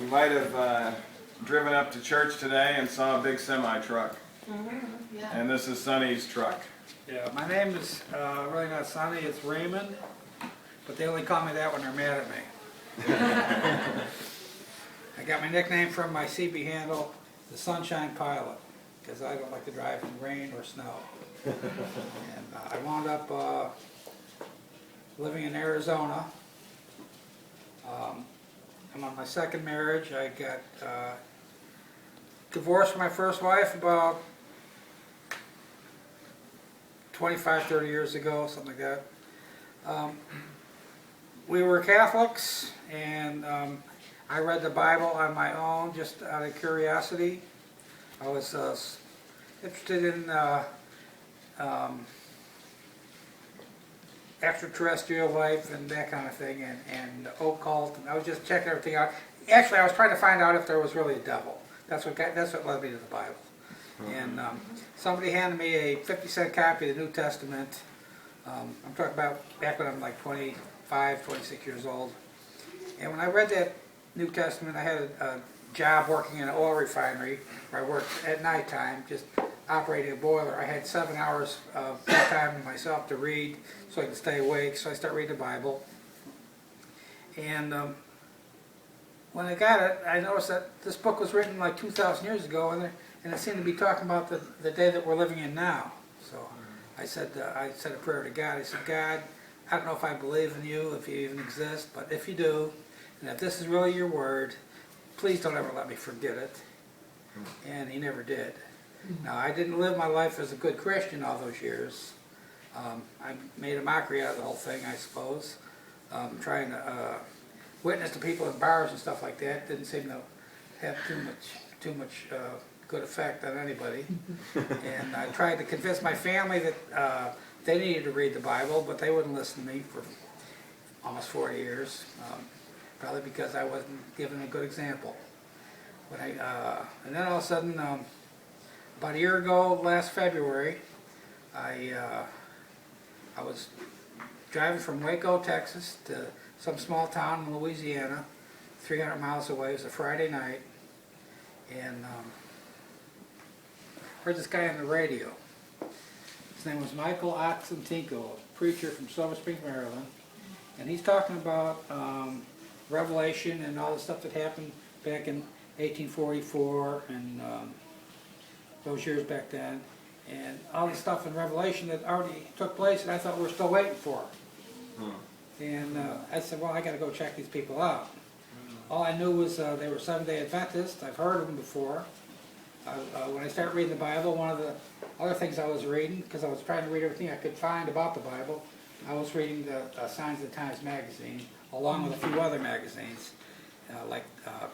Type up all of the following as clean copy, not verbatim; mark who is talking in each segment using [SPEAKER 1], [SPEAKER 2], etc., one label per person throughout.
[SPEAKER 1] might have driven up to church today and saw a big semi truck.
[SPEAKER 2] Yeah.
[SPEAKER 1] And this is Sonny's truck.
[SPEAKER 3] Yeah, my name is really not Sonny, it's Raymond, but they only call me that when they're mad at me. I got my nickname from my CB handle, the Sunshine Pilot, because I don't like to drive in rain or snow. And I wound up living in Arizona. I'm on my second marriage. I got divorced from my first wife about 25, 30 years ago, something like that. We were Catholics, and I read the Bible on my own just out of curiosity. I was interested in extraterrestrial life and that kind of thing, and the occult, and I was just checking everything out. Actually, I was trying to find out if there was really a devil. That's what led me to the Bible. And somebody handed me a 50-cent copy of the New Testament. I'm talking about back when I'm like 25, 26 years old. And when I read that New Testament, I had a job working in an oil refinery where I worked at nighttime, just operating a boiler. I had 7 hours of time to myself to read so I could stay awake. So I started reading the Bible. And when I got it, I noticed that this book was written like 2,000 years ago, and it seemed to be talking about the day that we're living in now. So I said a prayer to God. I said, God, I don't know if I believe in you, if you even exist, but if you do, and if this is really your word, please don't ever let me forget it. And he never did. Now, I didn't live my life as a good Christian all those years. I made a mockery out of the whole thing, I suppose. Trying to witness to people in bars and stuff like that didn't seem to have too much good effect on anybody. And I tried to convince my family that they needed to read the Bible, but they wouldn't listen to me for almost 40 years. Probably because I wasn't given a good example. And then all of a sudden, about a year ago, last February, I was driving from Waco, Texas to some small town in Louisiana, 300 miles away. It was a Friday night, and heard this guy on the radio. His name was Michael Oxentinko, a preacher from Silver Spring, Maryland, and he's talking about Revelation and all the stuff that happened back in 1844 and those years back then, and all the stuff in Revelation that already took place and I thought we were still waiting for. And I said, well, I got to go check these people out. All I knew was they were Seventh-day Adventists. I've heard of them before. When I started reading the Bible, one of the other things I was reading, because I was trying to read everything I could find about the Bible, I was reading the Signs of the Times magazine, along with a few other magazines, like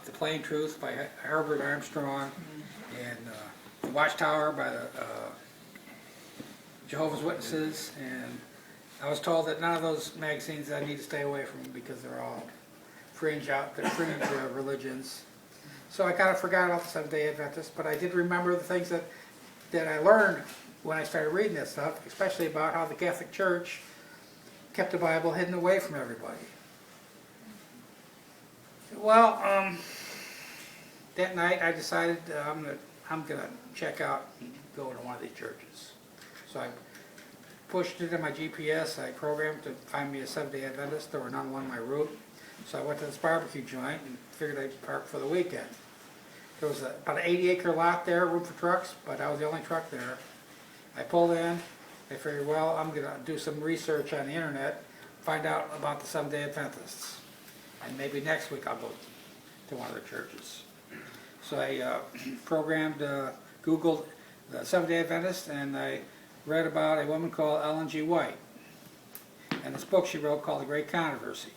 [SPEAKER 3] The Plain Truth by Herbert Armstrong, and The Watchtower by the Jehovah's Witnesses, and I was told that none of those magazines I need to stay away from because they're all fringe religions. So I kind of forgot about the Seventh-day Adventists, but I did remember the things that I learned when I started reading that stuff, especially about how the Catholic Church kept the Bible hidden away from everybody. Well, that night I decided I'm gonna check out and go to one of these churches. So I pushed it in my GPS. I programmed to find me a Seventh-day Adventist. There were none along my route. So I went to this barbecue joint and figured I'd park for the weekend. There was about an 80-acre lot there, room for trucks, but I was the only truck there. I pulled in. I figured, well, I'm gonna do some research on the internet, find out about the Seventh-day Adventists. And maybe next week I'll go to one of their churches. So I programmed, Googled the Seventh-day Adventists, and I read about a woman called Ellen G. White, and this book she wrote called The Great Controversy.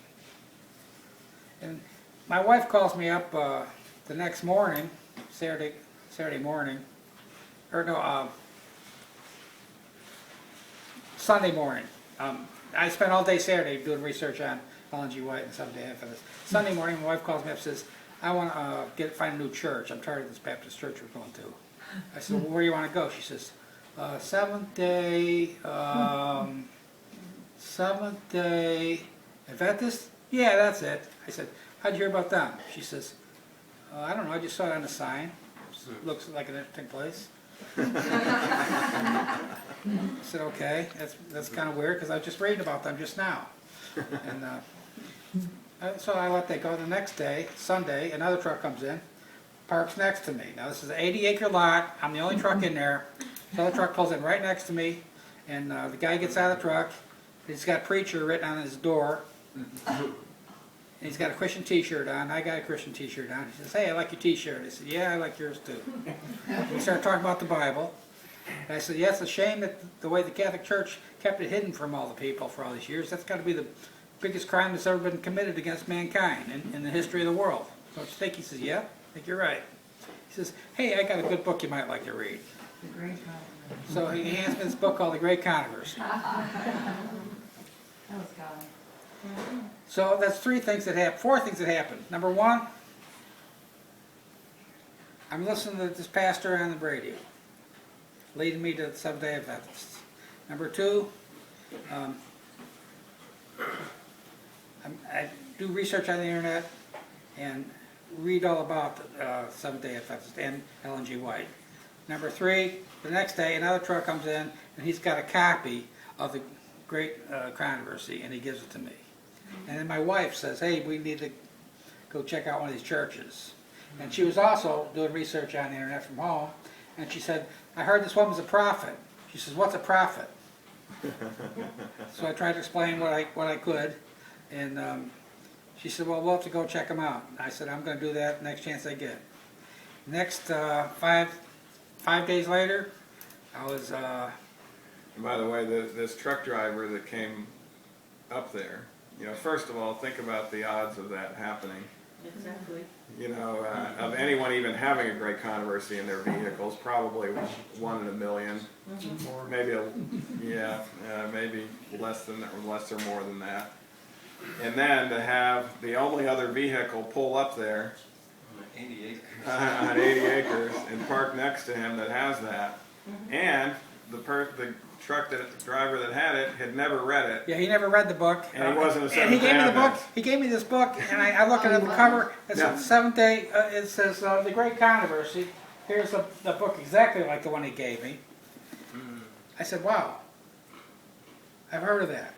[SPEAKER 3] And my wife calls me up the next morning, Saturday morning, or no, Sunday morning. I spent all day Saturday doing research on Ellen G. White and Seventh-day Adventists. Sunday morning, my wife calls me up and says, I want to find a new church. I'm tired of this Baptist church we're going to. I said, well, where do you want to go? She says, Seventh-day Adventist? Yeah, that's it. I said, how'd you hear about them? She says, I don't know, I just saw it on the sign. Looks like an interesting place. I said, okay, that's kind of weird, because I was just reading about them just now. And so I let that go. The next day, Sunday, another truck comes in, parks next to me. Now this is an 80-acre lot. I'm the only truck in there. So the truck pulls in right next to me, and the guy gets out of the truck. He's got preacher written on his door. And he's got a Christian t-shirt on. I got a Christian t-shirt on. He says, hey, I like your t-shirt. I said, yeah, I like yours too. We started talking about the Bible. And I said, yeah, it's a shame that the way the Catholic Church kept it hidden from all the people for all these years. That's got to be the biggest crime that's ever been committed against mankind in the history of the world. Don't you think? He says, yeah, I think you're right. He says, hey, I got a good book you might like to read.
[SPEAKER 2] The Great Controversy.
[SPEAKER 3] So he hands me this book called The Great Controversy.
[SPEAKER 2] That was God.
[SPEAKER 3] So that's four things that happened. Number one, I'm listening to this pastor on the radio, leading me to the Seventh-day Adventists. Number two, I do research on the internet and read all about Seventh-day Adventists and Ellen G. White. Number three, the next day another truck comes in and he's got a copy of the Great Controversy and he gives it to me. And then my wife says, hey, we need to go check out one of these churches. And she was also doing research on the internet from home, and she said, I heard this woman's a prophet. She says, what's a prophet? So I tried to explain what I could, and she said, well, we'll have to go check them out. And I said, I'm going to do that next chance I get. Next 5 days later, I was...
[SPEAKER 1] By the way, this truck driver that came up there, you know, first of all, think about the odds of that happening.
[SPEAKER 2] Exactly.
[SPEAKER 1] You know, of anyone even having a great controversy in their vehicles, probably 1 in a million. Maybe, maybe less or more than that. And then to have the only other vehicle pull up there
[SPEAKER 4] 80 acres.
[SPEAKER 1] on 80 acres and park next to him that has that, and the driver that had it had never read it.
[SPEAKER 3] Yeah, he never read the book.
[SPEAKER 1] And he wasn't a
[SPEAKER 3] And
[SPEAKER 1] Seventh-day
[SPEAKER 3] he gave me the book.
[SPEAKER 1] Adventist.
[SPEAKER 3] He gave me this book, and I looked at the cover. It
[SPEAKER 1] Yeah.
[SPEAKER 3] says Seventh Day. It says The Great Controversy. Here's the book exactly like the one he gave me. I said, wow, I've heard of that.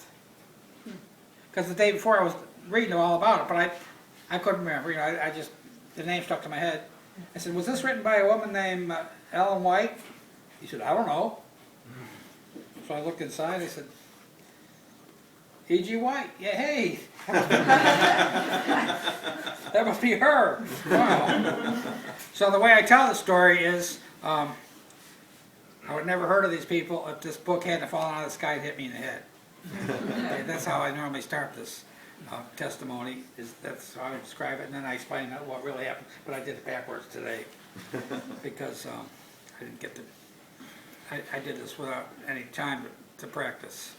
[SPEAKER 3] Because the day before I was reading all about it, but I couldn't remember. You know, I just the name stuck to my head. I said, was this written by a woman named Ellen White? He said, I don't know. So I looked inside, I said, E.G. White, yeah, hey, that must be her. Wow. So the way I tell the story is, I would have never heard of these people if this book hadn't fallen out of the sky and hit me in the head. Okay, that's how I normally start this testimony, that's how I describe it, and then I explain what really happened, but I did it backwards today, because I didn't get to... I did this without any time to practice.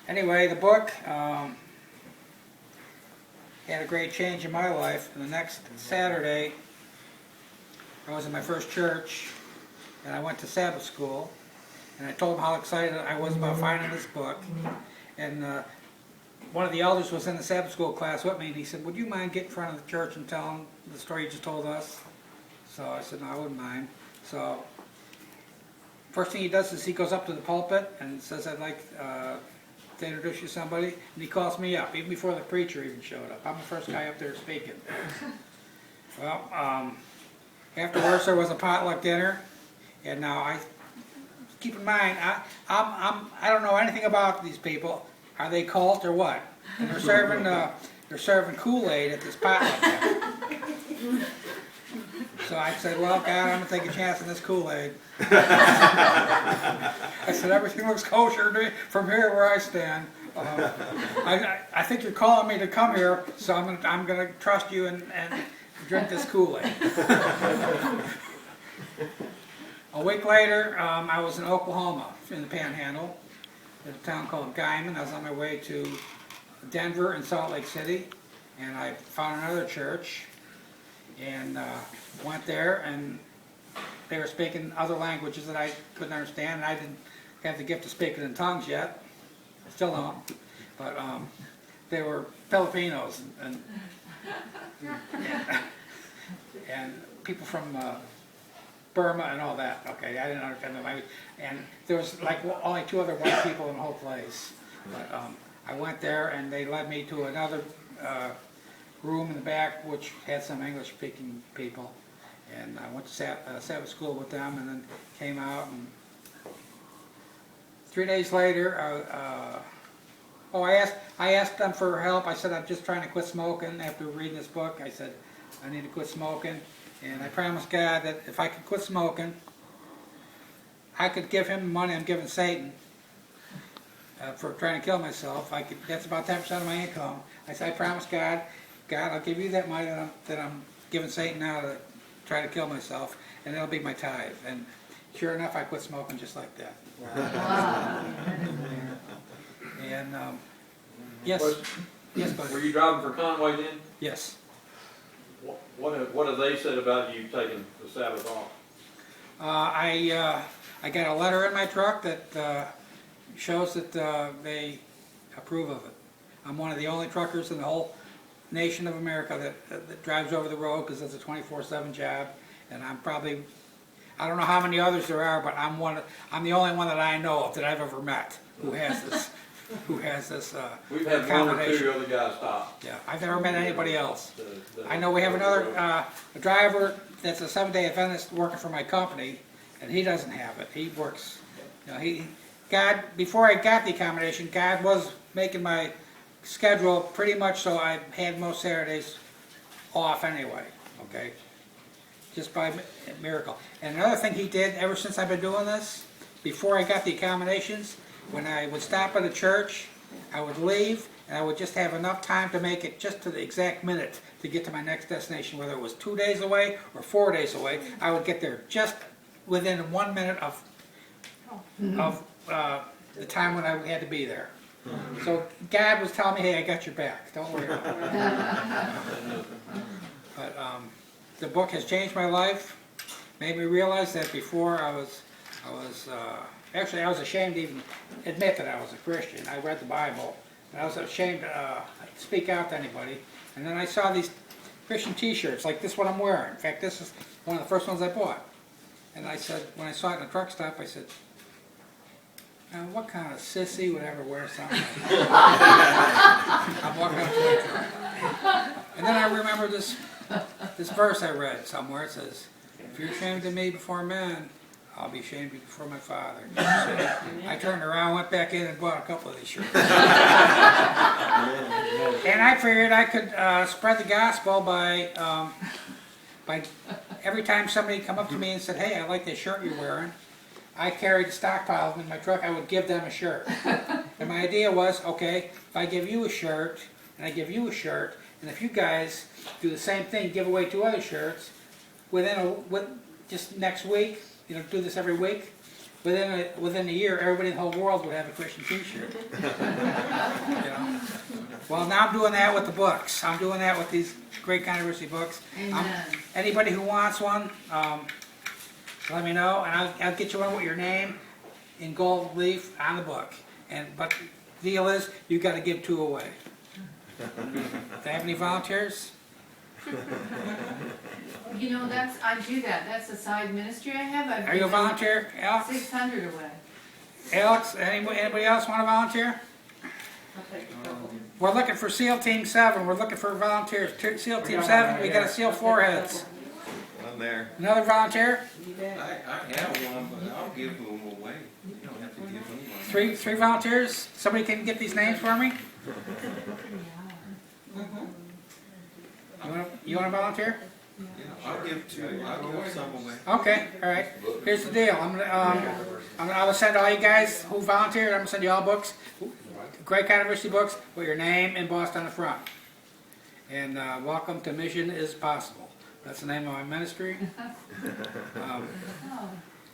[SPEAKER 3] Anyway, the book had a great change in my life. And the next Saturday, I was in my first church, and I went to Sabbath school, and I told them how excited I was about finding this book. And one of the elders was in the Sabbath school class with me, and he said, would you mind getting in front of the church and telling the story you just told us? So I said, no, I wouldn't mind. So first thing he does is he goes up to the pulpit and says, I'd like to introduce you to somebody. And he calls me up, even before the preacher even showed up. I'm the first guy up there speaking. Well, afterwards there was a potluck dinner. And now keep in mind, I don't know anything about these people. Are they cult or what? And they're serving Kool-Aid at this potluck dinner. So I said, well, God, I'm going to take a chance on this Kool-Aid. I said, everything looks kosher to me from here where I stand. I think you're calling me to come here, so I'm going to trust you and drink this Kool-Aid. A week later, I was in Oklahoma, in the Panhandle, in a town called Guyman. I was on my way to Denver and Salt Lake City, and I found another church. And went there, and they were speaking other languages that I couldn't understand, and I didn't have the gift of speaking in tongues yet. I still don't. But they were Filipinos, and and people from Burma and all that. Okay, I didn't understand the language, and there was like only 2 other white people in the whole place. But I went there, and they led me to another room in the back, which had some English-speaking people, and I went to Sabbath school with them, and then came out. And 3 days later, I asked them for help. I said, I'm just trying to quit smoking. After reading this book, I said, I need to quit smoking. And I promised God that if I could quit smoking, I could give him the money I'm giving Satan for trying to kill myself. That's about 10% of my income. I said, I promised God, I'll give you that money that I'm giving Satan now to try to kill myself, and that'll be my tithe. And sure enough, I quit smoking just like that.
[SPEAKER 2] Wow.
[SPEAKER 3] And yes, yes,
[SPEAKER 4] Were
[SPEAKER 3] buddy.
[SPEAKER 4] you driving for Conway then?
[SPEAKER 3] Yes.
[SPEAKER 4] What have they said about you taking the Sabbath off?
[SPEAKER 3] I got a letter in my truck that shows that they approve of it. I'm one of the only truckers in the whole nation of America that drives over the road because it's a 24/7 job, and I don't know how many others there are, but I'm the only one that I know of that I've ever met who has this
[SPEAKER 4] We've had 1 or 2
[SPEAKER 3] accommodation.
[SPEAKER 4] other guys stop.
[SPEAKER 3] Yeah, I've never met anybody else.
[SPEAKER 4] The-
[SPEAKER 3] I know we have another a driver that's a 7-day Adventist working for my company, and he doesn't have it. He works, God, before I got the accommodation, God was making my schedule pretty much so I had most Saturdays off anyway, okay? Just by miracle. And another thing he did ever since I've been doing this, before I got the accommodations, when I would stop at a church, I would leave, and I would just have enough time to make it just to the exact minute to get to my next destination, whether it was 2 days away or 4 days away. I would get there just within 1 minute of the time when I had to be there. So God was telling me, hey, I got your back. Don't worry about it. But the book has changed my life, made me realize that before I was ashamed to even admit that I was a Christian. I read the Bible, and I was ashamed to speak out to anybody. And then I saw these Christian t-shirts, like this one I'm wearing. In fact, this is one of the first ones I bought. And I said, when I saw it in a truck stop, I said, what kind of sissy would ever wear something like that? I'm walking up to my truck. And then I remember this verse I read somewhere. It says, if you're ashamed of me before men, I'll be ashamed of you before my Father. So I turned around, went back in, and bought a couple of these shirts. And I figured I could spread the gospel by every time somebody come up to me and said, hey, I like that shirt you're wearing. I carried a stockpile of them in my truck. I would give them a shirt. And my idea was, okay, if I give you a shirt, and I give you a shirt, and if you guys do the same thing, give away 2 other shirts, just next week, do this every week, within a year, everybody in the whole world would have a Christian t-shirt. Well, now I'm doing that with the books. I'm doing that with these Great Controversy books. Anybody who wants one, let me know, and I'll get you one with your name in gold leaf on the book. But the deal is, you got to give 2 away. Do they have any volunteers?
[SPEAKER 2] I do that. That's a side ministry I have.
[SPEAKER 3] Are you a volunteer, Alex?
[SPEAKER 2] 600 away.
[SPEAKER 3] Alex, anybody else want to volunteer?
[SPEAKER 2] I'll take a couple.
[SPEAKER 3] We're looking for SEAL Team 7. We're looking for volunteers. SEAL Team 7, we got a SEAL 4 heads.
[SPEAKER 1] One there.
[SPEAKER 3] Another volunteer?
[SPEAKER 2] You bet.
[SPEAKER 5] I have one, but I'll give them away. You don't have to give them one.
[SPEAKER 3] Three volunteers? Somebody can get these names for me? You want to volunteer?
[SPEAKER 5] Yeah, I'll give 2. I'll give some away.
[SPEAKER 3] Okay, all right. Here's the deal. I will send all you guys who volunteered. I'm gonna send you all books, Great Controversy books, with your name embossed on the front. And welcome to Mission is Possible. That's the name of my ministry.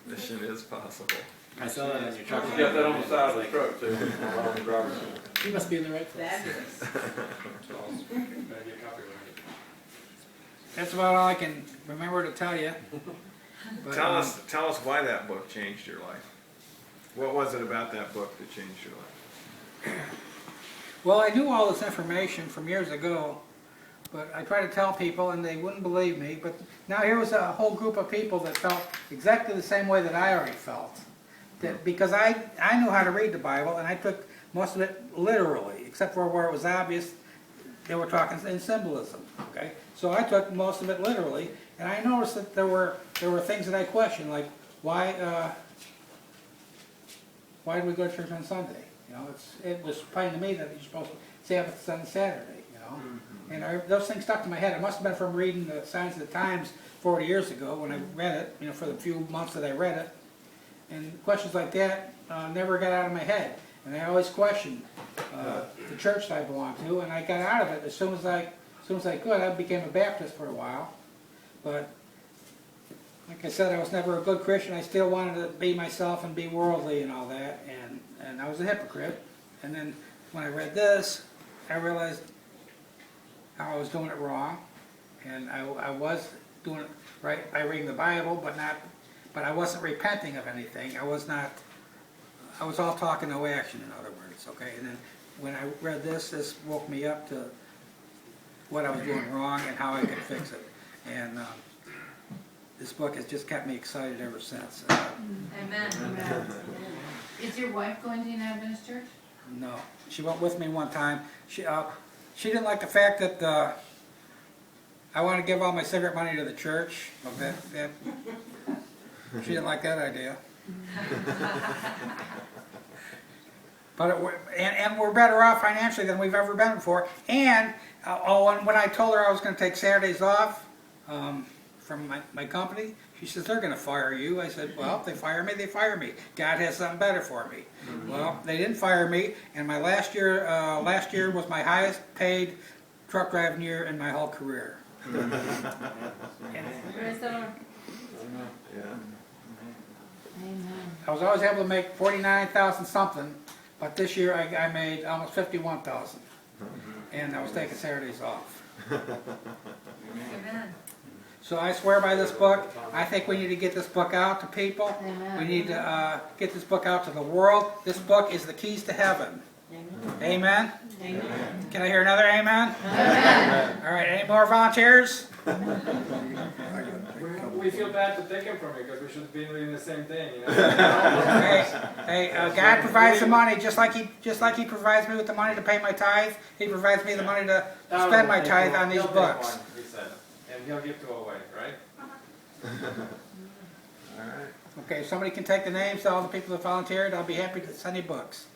[SPEAKER 1] Mission is possible.
[SPEAKER 6] I saw that on your truck.
[SPEAKER 4] You got that on the side of the truck too, on the driver's seat.
[SPEAKER 6] You must be in the right place.
[SPEAKER 2] Fabulous.
[SPEAKER 3] That's about all I can remember to tell you. But,
[SPEAKER 1] Tell us why that book changed your life. What was it about that book that changed your life?
[SPEAKER 3] Well, I knew all this information from years ago But I try to tell people and they wouldn't believe me, but now here was a whole group of people that felt exactly the same way that I already felt. That because I knew how to read the Bible and I took most of it literally, except for where it was obvious they were talking in symbolism, okay? So I took most of it literally, and I noticed that there were things that I questioned, like why do we go to church on Sunday? You know, it was plain to me that you're supposed to Sabbath on Saturday, you know? And those things stuck to my head. It must have been from reading the Signs of the Times 40 years ago when I read it, you know, for the few months that I read it. And questions like that never got out of my head. And I always questioned the church that I belonged to, and I got out of it as soon as I could. I became a Baptist for a while, but like I said, I was never a good Christian. I still wanted to be myself and be worldly and all that, and I was a hypocrite. And then when I read this, I realized how I was doing it wrong, and I was doing it right by reading the Bible, but I wasn't repenting of anything. I was all talk and no action, in other words, okay? And then when I read this woke me up to what I was doing wrong and how I could fix it. And this book has just kept me excited ever since.
[SPEAKER 2] Amen. Amen. Is your wife going to the United Methodist Church?
[SPEAKER 3] No, she went with me one time. She didn't like the fact that I wanted to give all my cigarette money to the church. She didn't like that idea. But and we're better off financially than we've ever been before. And when I told her I was going to take Saturdays off from my company, she says, they're going to fire you. I said, well, if they fire me, they fire me. God has something better for me. Well, they didn't fire me, and my last year was my highest paid truck driving year in my whole career.
[SPEAKER 2] Praise the Lord.
[SPEAKER 1] Yeah.
[SPEAKER 2] Amen.
[SPEAKER 3] I was always able to make 49,000 something, but this year I made almost 51,000, and I was taking Saturdays off.
[SPEAKER 2] Amen.
[SPEAKER 3] So I swear by this book. I think we need to get this book out to people.
[SPEAKER 2] Amen.
[SPEAKER 3] We need to get this book out to the world. This book is the keys to heaven. Amen?
[SPEAKER 2] Amen.
[SPEAKER 3] Can I hear another amen?
[SPEAKER 2] Amen.
[SPEAKER 3] All right, any more volunteers?
[SPEAKER 7] We feel bad to take him from you because we should be doing the same thing, you know.
[SPEAKER 3] Hey, God provides the money just like he provides me with the money to pay my tithe. He provides me the money to spend my tithe on these books.
[SPEAKER 7] He said, and he'll give 2 away, right?
[SPEAKER 1] All right.
[SPEAKER 3] Okay, if somebody can take the names of all the people that volunteered, I'll be happy to send you books.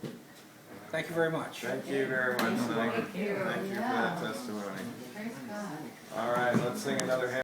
[SPEAKER 3] Thank you very much.
[SPEAKER 1] Thank you very much. Thank you for that testimony.
[SPEAKER 2] Praise God.
[SPEAKER 1] All right, let's sing another hymn.